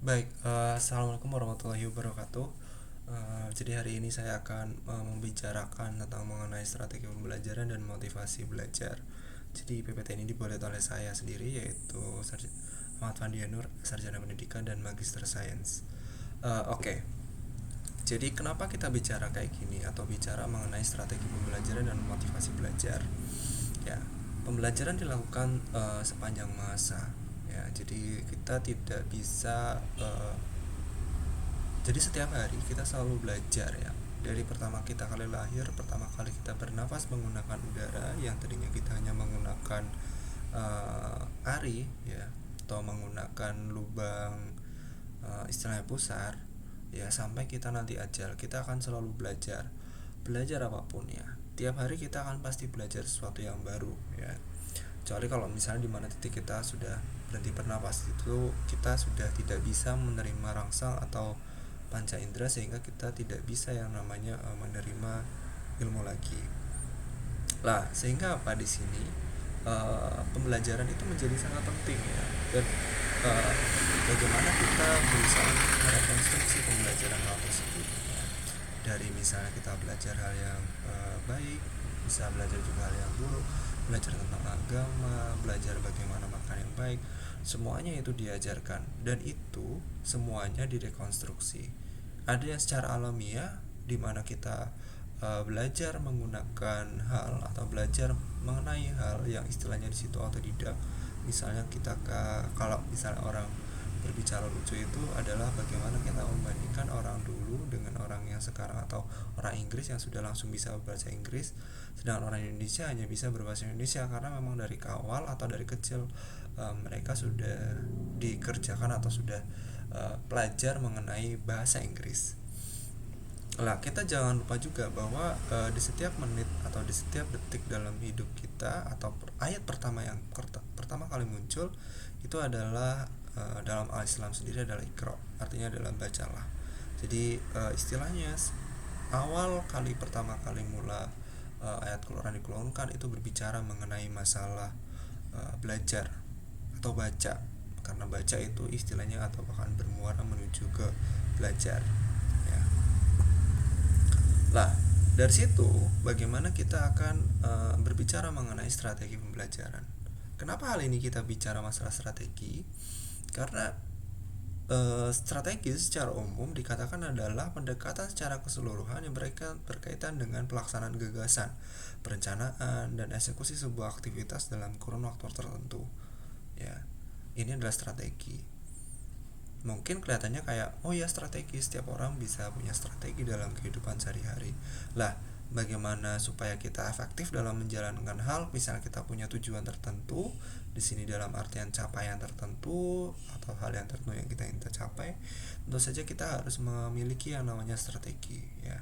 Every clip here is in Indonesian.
Baik, assalamualaikum warahmatullahi wabarakatuh. Jadi hari ini saya akan membicarakan tentang mengenai strategi pembelajaran dan motivasi belajar. Jadi PPT ini dibuat oleh saya sendiri, yaitu Ahmad Fandianur, Sarjana Pendidikan dan Magister Sains. Oke, jadi kenapa kita bicara kayak gini atau bicara mengenai strategi pembelajaran dan motivasi belajar? Ya, pembelajaran dilakukan sepanjang masa. Ya, jadi kita tidak bisa jadi setiap hari kita selalu belajar ya. Dari pertama kita kali lahir, pertama kali kita bernafas menggunakan udara yang tadinya kita hanya menggunakan ari ya, atau menggunakan lubang istilahnya pusar ya, sampai kita nanti ajal kita akan selalu belajar. Belajar apapun ya. Tiap hari kita akan pasti belajar sesuatu yang baru ya. Kecuali kalau misalnya di mana titik kita sudah berhenti bernapas, itu kita sudah tidak bisa menerima rangsang atau panca indera, sehingga kita tidak bisa yang namanya menerima ilmu lagi. Lah, sehingga apa di sini pembelajaran itu menjadi sangat penting ya. Dan uh, bagaimana kita berusaha merekonstruksi pembelajaran hal tersebut ya. Dari misalnya kita belajar hal yang baik, bisa belajar juga hal yang buruk, belajar tentang agama, belajar bagaimana makan yang baik, semuanya itu diajarkan dan itu semuanya direkonstruksi. Ada yang secara alamiah di mana kita belajar menggunakan hal atau belajar mengenai hal yang istilahnya di situ otodidak. Misalnya kita kalau misalnya orang berbicara lucu itu adalah bagaimana kita membandingkan orang dulu dengan orang yang sekarang, atau orang Inggris yang sudah langsung bisa berbahasa Inggris, sedangkan orang Indonesia hanya bisa berbahasa Indonesia karena memang dari awal atau dari kecil mereka sudah dikerjakan atau sudah belajar mengenai bahasa Inggris. Lah, kita jangan lupa juga bahwa di setiap menit atau di setiap detik dalam hidup kita, atau ayat pertama yang pertama kali muncul itu adalah dalam al-Islam sendiri adalah Iqra, artinya adalah bacalah. Jadi istilahnya awal kali pertama kali mula ayat Quran dikeluarkan itu berbicara mengenai masalah belajar atau baca, karena baca itu istilahnya atau bahkan bermuara menuju ke belajar ya. Lah, dari situ bagaimana kita akan berbicara mengenai strategi pembelajaran. Kenapa hal ini kita bicara masalah strategi? Karena strategi secara umum dikatakan adalah pendekatan secara keseluruhan yang berkaitan dengan pelaksanaan gagasan, perencanaan dan eksekusi sebuah aktivitas dalam kurun waktu tertentu. Ya, ini adalah strategi. Mungkin kelihatannya kayak oh ya, strategi, setiap orang bisa punya strategi dalam kehidupan sehari-hari. Lah, bagaimana supaya kita efektif dalam menjalankan hal, misalnya kita punya tujuan tertentu di sini dalam artian capaian tertentu atau hal yang tertentu yang kita ingin capai, tentu saja kita harus memiliki yang namanya strategi ya.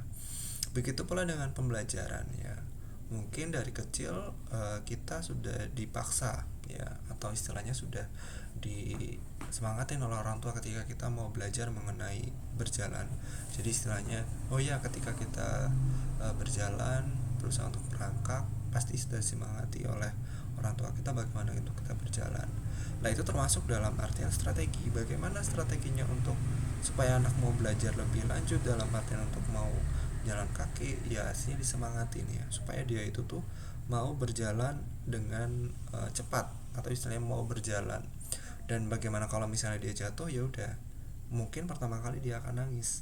Begitu pula dengan pembelajaran ya. Mungkin dari kecil kita sudah dipaksa ya, atau istilahnya sudah disemangatin oleh orang tua ketika kita mau belajar mengenai berjalan. Jadi istilahnya, oh ya, ketika kita berjalan, berusaha untuk merangkak, pasti sudah disemangati oleh orang tua kita bagaimana itu kita berjalan. Nah, itu termasuk dalam artian strategi. Bagaimana strateginya untuk supaya anak mau belajar lebih lanjut dalam artian untuk mau jalan kaki, ya aslinya disemangatin ya, supaya dia itu tuh mau berjalan dengan cepat, atau istilahnya mau berjalan. Dan bagaimana kalau misalnya dia jatuh, ya udah, mungkin pertama kali dia akan nangis.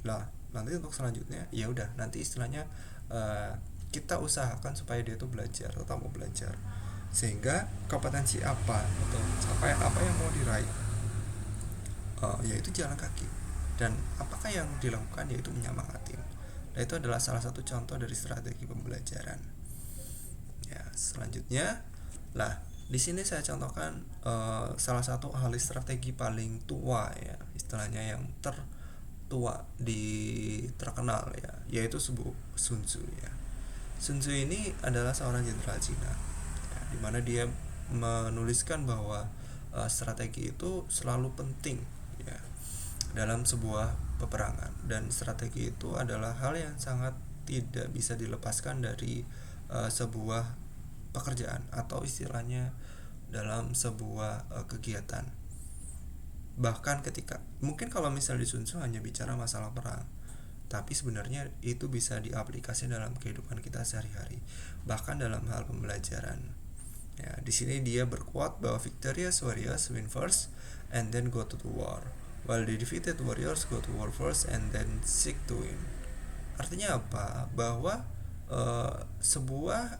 Lah, nanti untuk selanjutnya ya udah, nanti istilahnya kita usahakan supaya dia tuh belajar atau mau belajar, sehingga kompetensi apa atau capaian apa yang mau diraih, yaitu jalan kaki. Dan apakah yang dilakukan, yaitu menyemangatin. Nah, itu adalah salah satu contoh dari strategi pembelajaran. Ya, selanjutnya, lah di sini saya contohkan salah satu ahli strategi paling tua ya, istilahnya yang tertua terkenal ya, yaitu Sun Tzu ya. Sun Tzu ini adalah seorang jenderal Cina ya, di mana dia menuliskan bahwa strategi itu selalu penting ya dalam sebuah peperangan, dan strategi itu adalah hal yang sangat tidak bisa dilepaskan dari sebuah pekerjaan atau istilahnya dalam sebuah kegiatan. Bahkan ketika mungkin kalau misal di Sun Tzu hanya bicara masalah perang, tapi sebenarnya itu bisa diaplikasikan dalam kehidupan kita sehari-hari, bahkan dalam hal pembelajaran. Ya, di sini dia berquote bahwa victorious warriors win first and then go to the war, while the defeated warriors go to war first and then seek to win. Artinya apa? Bahwa sebuah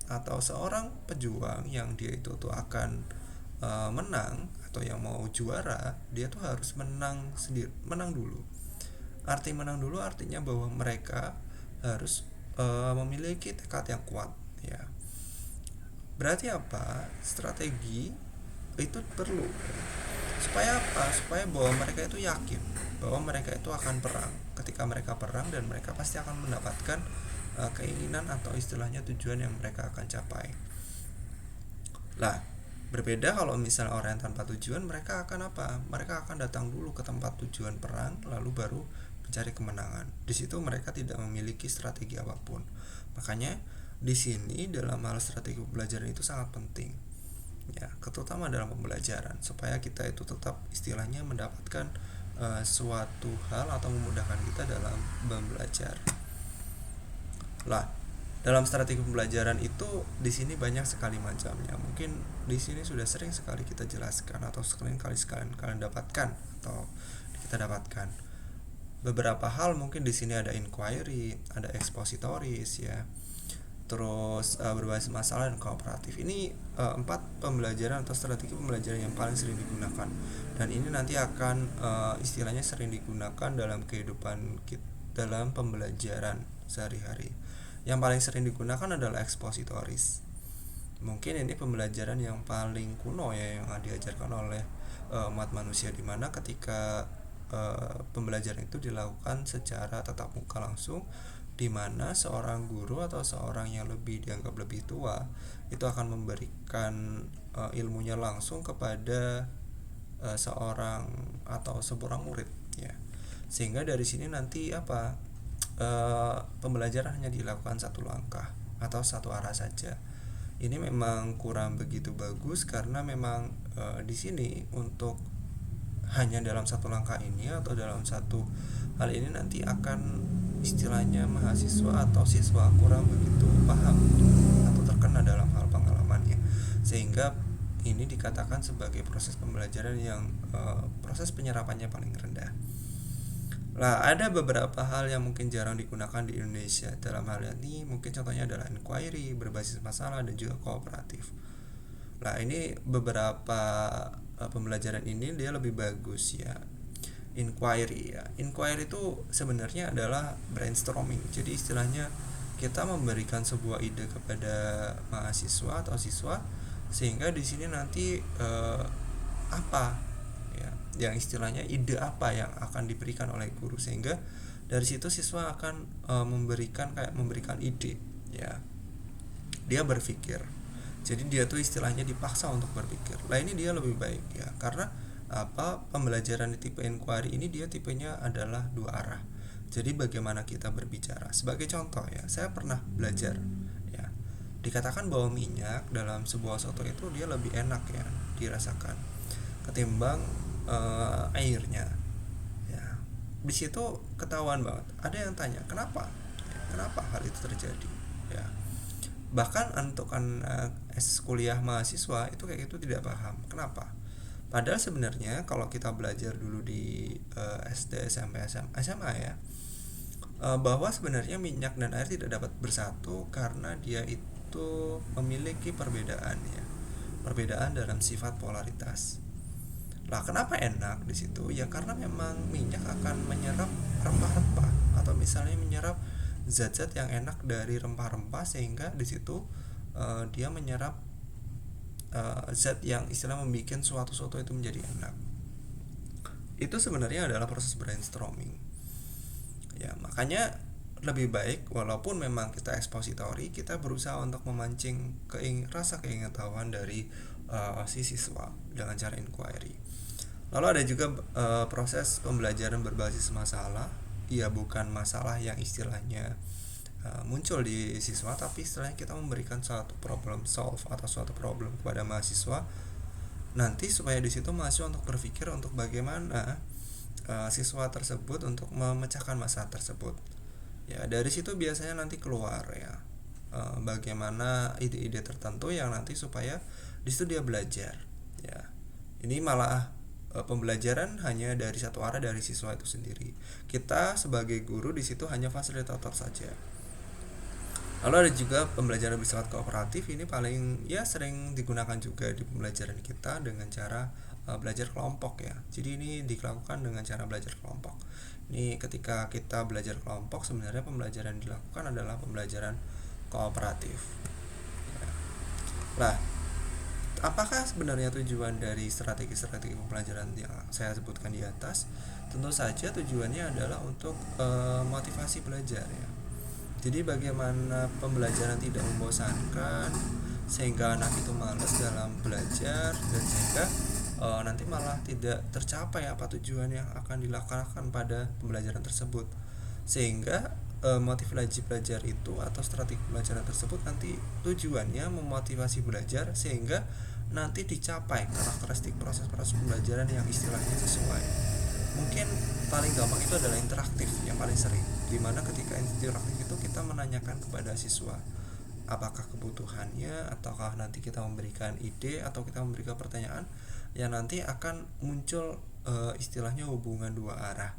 atau seorang pejuang yang dia itu tuh akan menang atau yang mau juara, dia tuh harus menang sendiri, menang dulu. Arti menang dulu artinya bahwa mereka harus memiliki tekad yang kuat, ya. Berarti apa? Strategi itu perlu. Supaya apa? Supaya bahwa mereka itu yakin bahwa mereka itu akan perang. Ketika mereka perang dan mereka pasti akan mendapatkan keinginan atau istilahnya tujuan yang mereka akan capai. Lah, berbeda kalau misalnya orang yang tanpa tujuan, mereka akan apa? Mereka akan datang dulu ke tempat tujuan perang, lalu baru mencari kemenangan. Di situ mereka tidak memiliki strategi apapun. Makanya di sini dalam hal strategi pembelajaran itu sangat penting, ya, terutama dalam pembelajaran, supaya kita itu tetap istilahnya mendapatkan suatu hal atau memudahkan kita dalam belajar. Lah, dalam strategi pembelajaran itu di sini banyak sekali macamnya. Mungkin di sini sudah sering sekali kita jelaskan atau sekalian kalian dapatkan atau kita dapatkan. Beberapa hal mungkin di sini ada inquiry, ada expositoris, ya. Terus berbasis masalah dan kooperatif. Ini 4 pembelajaran atau strategi pembelajaran yang paling sering digunakan. Dan ini nanti akan istilahnya sering digunakan dalam kehidupan kita, dalam pembelajaran sehari-hari. Yang paling sering digunakan adalah expositoris. Mungkin ini pembelajaran yang paling kuno, ya, yang diajarkan oleh umat manusia, di mana ketika pembelajaran itu dilakukan secara tatap muka langsung, di mana seorang guru atau seorang yang dianggap lebih tua itu akan memberikan ilmunya langsung kepada seorang atau seorang murid, ya. Sehingga dari sini nanti apa? Pembelajaran hanya dilakukan satu langkah atau satu arah saja. Ini memang kurang begitu bagus karena memang di sini untuk hanya dalam satu langkah ini atau dalam satu hal ini nanti akan istilahnya mahasiswa atau siswa kurang begitu paham atau terkena dalam hal pengalamannya, sehingga ini dikatakan sebagai proses pembelajaran yang proses penyerapannya paling rendah. Lah, ada beberapa hal yang mungkin jarang digunakan di Indonesia. Dalam hal ini mungkin contohnya adalah inquiry, berbasis masalah, dan juga kooperatif. Lah, ini beberapa pembelajaran ini dia lebih bagus, ya. Inquiry, ya. Inquiry itu sebenarnya adalah brainstorming. Jadi istilahnya kita memberikan sebuah ide kepada mahasiswa atau siswa, sehingga di sini nanti apa, ya, yang istilahnya ide apa yang akan diberikan oleh guru, sehingga dari situ siswa akan memberikan ide, ya. Dia berpikir. Jadi dia tuh istilahnya dipaksa untuk berpikir. Lah, ini dia lebih baik, ya, karena apa, pembelajaran di tipe inquiry ini dia tipenya adalah dua arah. Jadi bagaimana kita berbicara. Sebagai contoh, ya, saya pernah belajar, ya, dikatakan bahwa minyak dalam sebuah soto itu dia lebih enak, ya, dirasakan ketimbang airnya, ya. Di situ ketahuan banget. Ada yang tanya kenapa, ya, kenapa hal itu terjadi, ya. Bahkan untuk kuliah mahasiswa itu kayak gitu tidak paham kenapa. Padahal sebenarnya kalau kita belajar dulu di SD, SMP, SMA, ya, bahwa sebenarnya minyak dan air tidak dapat bersatu karena dia itu memiliki perbedaan, ya, perbedaan dalam sifat polaritas. Lah, kenapa enak di situ? Ya karena memang minyak akan menyerap rempah-rempah atau misalnya menyerap zat-zat yang enak dari rempah-rempah, sehingga di situ dia menyerap zat yang istilah membuat suatu itu menjadi enak. Itu sebenarnya adalah proses brainstorming, ya. Makanya lebih baik walaupun memang kita ekspositori, kita berusaha untuk memancing rasa keingintahuan dari si siswa dengan cara inquiry. Lalu ada juga proses pembelajaran berbasis masalah. Ya, bukan masalah yang istilahnya muncul di siswa, tapi istilahnya kita memberikan suatu problem solve atau suatu problem kepada mahasiswa. nanti supaya di situ mahasiswa untuk berpikir untuk bagaimana siswa tersebut untuk memecahkan masalah tersebut. Ya, dari situ biasanya nanti keluar ya bagaimana ide-ide tertentu yang nanti supaya di situ dia belajar. Ya, ini malah pembelajaran hanya dari satu arah dari siswa itu sendiri. Kita sebagai guru di situ hanya fasilitator saja. Lalu ada juga pembelajaran bersifat kooperatif, ini paling ya sering digunakan juga di pembelajaran kita dengan cara belajar kelompok ya. Jadi ini dilakukan dengan cara belajar kelompok. Ini ketika kita belajar kelompok sebenarnya pembelajaran yang dilakukan adalah pembelajaran kooperatif. Ya. Nah, apakah sebenarnya tujuan dari strategi-strategi pembelajaran yang saya sebutkan di atas? Tentu saja tujuannya adalah untuk motivasi belajar ya. Jadi bagaimana pembelajaran tidak membosankan sehingga anak itu malas dalam belajar dan sehingga nanti malah tidak tercapai apa tujuan yang akan dilakukan pada pembelajaran tersebut, sehingga motivasi belajar itu atau strategi pembelajaran tersebut nanti tujuannya memotivasi belajar sehingga nanti dicapai karakteristik proses-proses pembelajaran yang istilahnya sesuai. Mungkin paling gampang itu adalah interaktif yang paling sering, dimana ketika interaktif itu kita menanyakan kepada siswa apakah kebutuhannya, ataukah nanti kita memberikan ide atau kita memberikan pertanyaan yang nanti akan muncul istilahnya hubungan dua arah.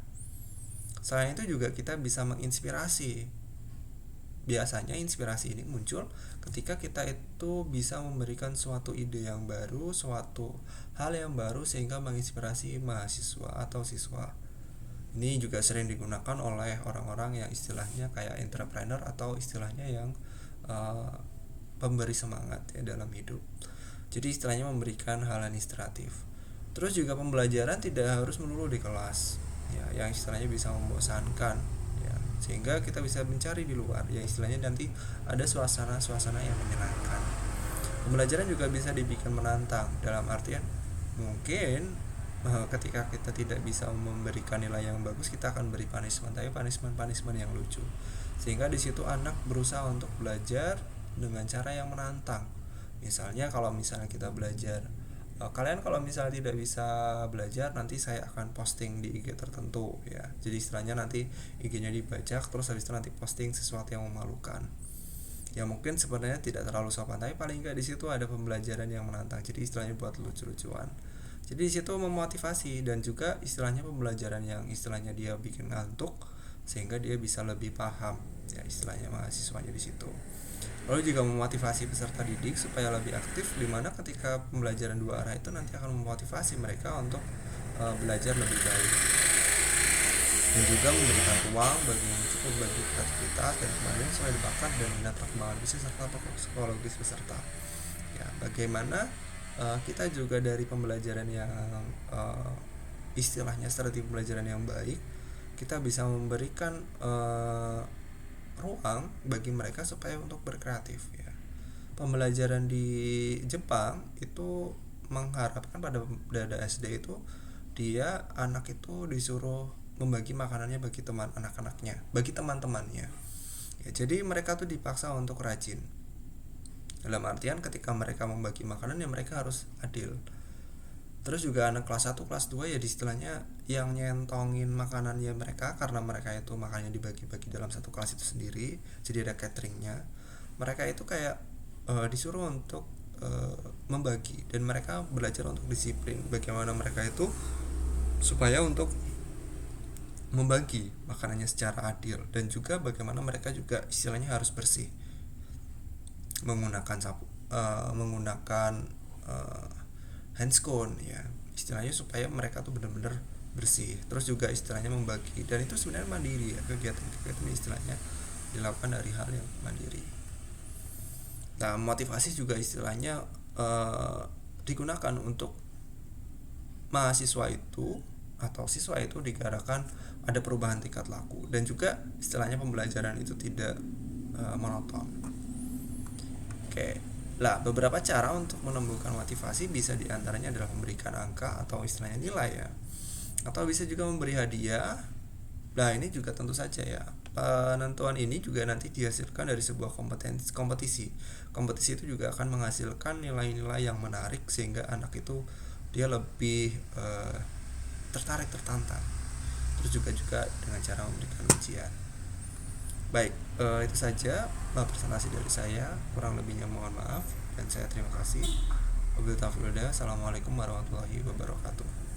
Selain itu juga kita bisa menginspirasi. Biasanya inspirasi ini muncul ketika kita itu bisa memberikan suatu ide yang baru, suatu hal yang baru sehingga menginspirasi mahasiswa atau siswa. Ini juga sering digunakan oleh orang-orang yang istilahnya kayak entrepreneur atau istilahnya yang pemberi semangat ya dalam hidup. Jadi istilahnya memberikan hal administratif. Terus juga pembelajaran tidak harus melulu di kelas ya, yang istilahnya bisa membosankan ya, sehingga kita bisa mencari di luar yang istilahnya nanti ada suasana-suasana yang menyenangkan. Pembelajaran juga bisa dibikin menantang dalam artian mungkin ketika kita tidak bisa memberikan nilai yang bagus, kita akan beri punishment, tapi punishment yang lucu, sehingga di situ anak berusaha untuk belajar dengan cara yang menantang. Misalnya kalau misalnya kita belajar, kalian kalau misalnya tidak bisa belajar, nanti saya akan posting di IG tertentu ya. Jadi istilahnya nanti IG-nya dibajak, terus habis itu nanti posting sesuatu yang memalukan. Ya mungkin sebenarnya tidak terlalu sopan, tapi paling enggak di situ ada pembelajaran yang menantang. Jadi istilahnya buat lucu-lucuan. Jadi di situ memotivasi, dan juga istilahnya pembelajaran yang istilahnya dia bikin ngantuk sehingga dia bisa lebih paham ya, istilahnya mahasiswanya di situ. Lalu juga memotivasi peserta didik supaya lebih aktif, dimana ketika pembelajaran dua arah itu nanti akan memotivasi mereka untuk belajar lebih baik, dan juga memberikan ruang bagi yang cukup bagi kreativitas dan kemampuan sesuai bakat dan minat perkembangan bisnis serta psikologis peserta. Ya, bagaimana kita juga dari pembelajaran yang istilahnya strategi pembelajaran yang baik, kita bisa memberikan ruang bagi mereka supaya untuk berkreatif ya. Pembelajaran di Jepang itu mengharapkan pada SD itu dia anak itu disuruh membagi makanannya bagi teman anak-anaknya, bagi teman-temannya. Ya, jadi mereka tuh dipaksa untuk rajin. Dalam artian ketika mereka membagi makanan ya mereka harus adil. Terus juga anak kelas 1, kelas 2 ya istilahnya yang nyentongin makanannya mereka, karena mereka itu makannya dibagi-bagi dalam satu kelas itu sendiri, jadi ada cateringnya. Mereka itu kayak disuruh untuk membagi, dan mereka belajar untuk disiplin bagaimana mereka itu supaya untuk membagi makanannya secara adil, dan juga bagaimana mereka juga istilahnya harus bersih menggunakan sapu, menggunakan handscone ya, istilahnya supaya mereka tuh benar-benar bersih. Terus juga istilahnya membagi, dan itu sebenarnya mandiri ya, kegiatan istilahnya dilakukan dari hal yang mandiri. Nah, motivasi juga istilahnya digunakan untuk mahasiswa itu atau siswa itu digerakkan ada perubahan tingkat laku, dan juga istilahnya pembelajaran itu tidak monoton. Oke. Lah, beberapa cara untuk menumbuhkan motivasi bisa diantaranya adalah memberikan angka atau istilahnya nilai ya, atau bisa juga memberi hadiah. Nah, ini juga tentu saja ya, penentuan ini juga nanti dihasilkan dari sebuah kompetisi. Kompetisi itu juga akan menghasilkan nilai-nilai yang menarik sehingga anak itu dia lebih tertarik, tertantang. Terus juga dengan cara memberikan ujian. Baik, itu saja presentasi dari saya. Kurang lebihnya mohon maaf dan saya terima kasih. Wabillahi taufiq wal hidayah. Assalamualaikum warahmatullahi wabarakatuh.